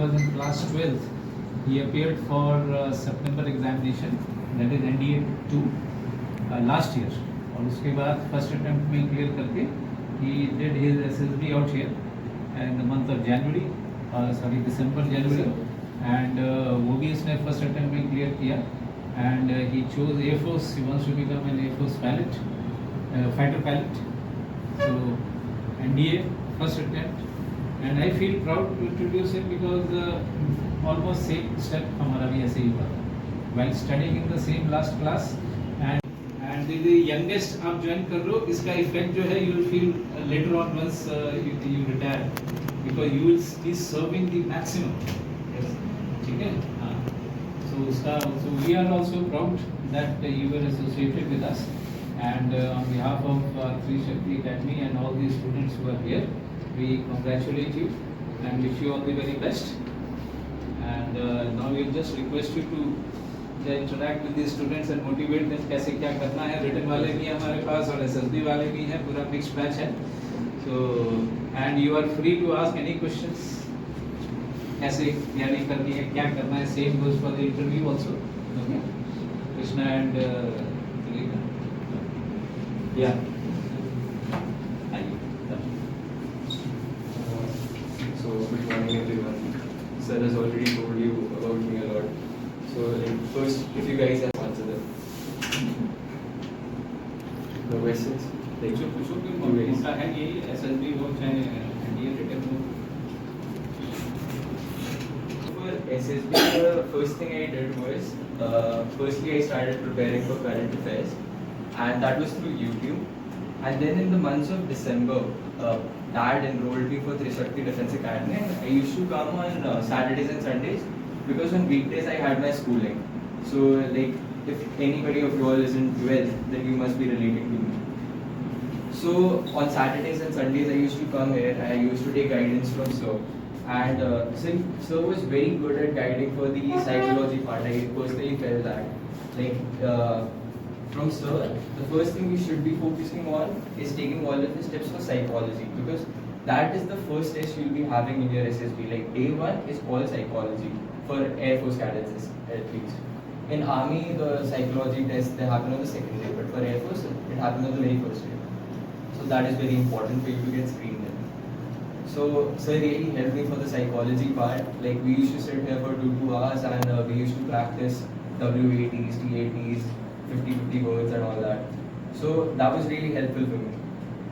was in class 12th, he appeared for September examination, that is NDA 2 last year. और उसके बाद first attempt में clear करके he did his SSB out here in the month of January, December January, and वो भी इसने first attempt में clear किया, and he chose Airforce. He wants to become an Airforce pilot, fighter pilot. So NDA first attempt, and I feel proud to introduce him because almost same step हमारा भी ऐसे ही हुआ था while studying in the same last class, and the youngest आप join कर रहे हो, इसका effect जो है you will feel later on once you retire, because you will be serving the maximum. Yes, ठीक है, हाँ. So we are also proud that you were associated with us, and on behalf of Trishakti Academy and all the students who are here, we congratulate you and wish you all the very best. And now we just request you to interact with the students and motivate them कैसे क्या करना है. Written वाले भी हैं हमारे पास और SSB वाले भी हैं, पूरा mixed batch है. So and you are free to ask any questions. कैसे तैयारी करनी है, क्या करना है. Same goes for the interview also. Okay. Krishna and Tilika. Yeah. So good morning everyone. Sir has already told you about me a lot. So first, if you guys have answer them. No questions? जो पूछो कि उनका है यही SSB हो चाहे NDA written हो. For SSB, the first thing I did was, firstly I started preparing for current affairs, and that was through YouTube. And then in the months of December, Dad enrolled me for Trishakti Defence Academy, and I used to come on Saturdays and Sundays because on weekdays I had my schooling. So like if anybody of you all isn't well, then you must be relating to me. So on Saturdays and Sundays I used to come here. I used to take guidance from Sir, and since Sir was very good at guiding for the psychology part, I personally felt that like from Sir, the first thing we should be focusing on is taking all of the steps for psychology, because that is the first test you'll be having in your SSB. Like day one is all psychology for Air Force cadets at least. In Army, the psychology tests they happen on the second day, but for Air Force, it happened on the very first day. So that is very important for you to get screened in. So Sir really helped me for the psychology part. Like we used to sit here for 2 hours, and we used to practice WATs, TATs, 50-50 words and all that. So that was really helpful for me.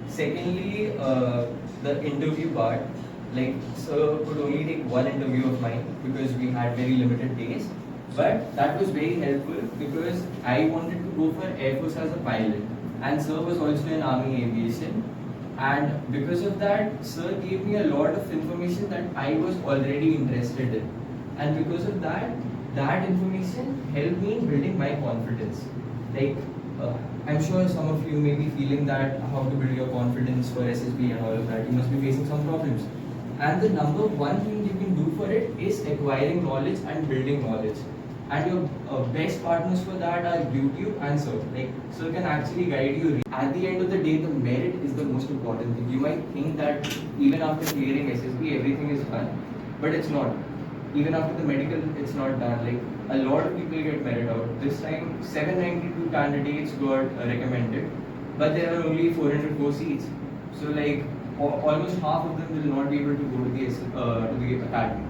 Secondly, the interview part, like Sir could only take one interview of mine because we had very limited days, but that was very helpful because I wanted to go for Air Force as a pilot, and Sir was also in Army Aviation, and because of that Sir gave me a lot of information that I was already interested in, and because of that information helped me in building my confidence. Like I'm sure some of you may be feeling that how to build your confidence for SSB and all of that. You must be facing some problems. And the number one thing you can do for it is acquiring knowledge and building knowledge. And your best partners for that are YouTube and Sir. Like Sir can actually guide you. At the end of the day, the merit is the most important thing. You might think that even after clearing SSB, everything is done, but it's not. Even after the medical, it's not done. Like a lot of people get merit out. This time, 792 candidates got recommended, but there are only 404 seats. So like almost half of them will not be able to go to the academy.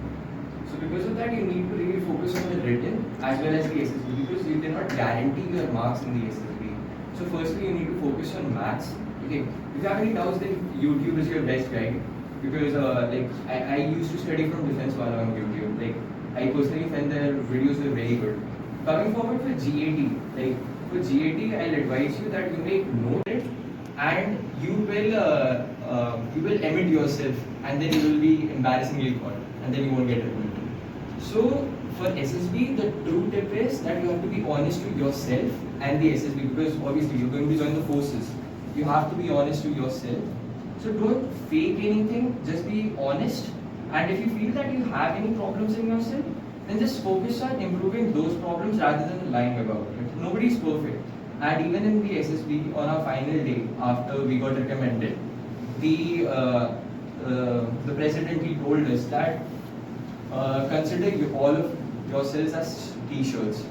So because of that, you need to really focus on the written as well as the SSB, because you cannot guarantee your marks in the SSB. So firstly, you need to focus on maths. Okay, if you have any doubts, then YouTube is your best guide. Because like I used to study from defense while on YouTube. Like I personally find their videos are very good. Coming forward for GAT, like for GAT, I'll advise you that you make note it, and you will emit yourself, and then you will be embarrassingly caught, and then you won't get admitted. So for SSB, the true tip is that you have to be honest to yourself and the SSB, because obviously you're going to join the forces. You have to be honest to yourself. So don't fake anything, just be honest. And if you feel that you have any problems in yourself, then just focus on improving those problems rather than lying about it. Nobody is perfect. And even in the SSB, on our final day, after we got recommended, the president, he told us that consider all of yourselves as teachers.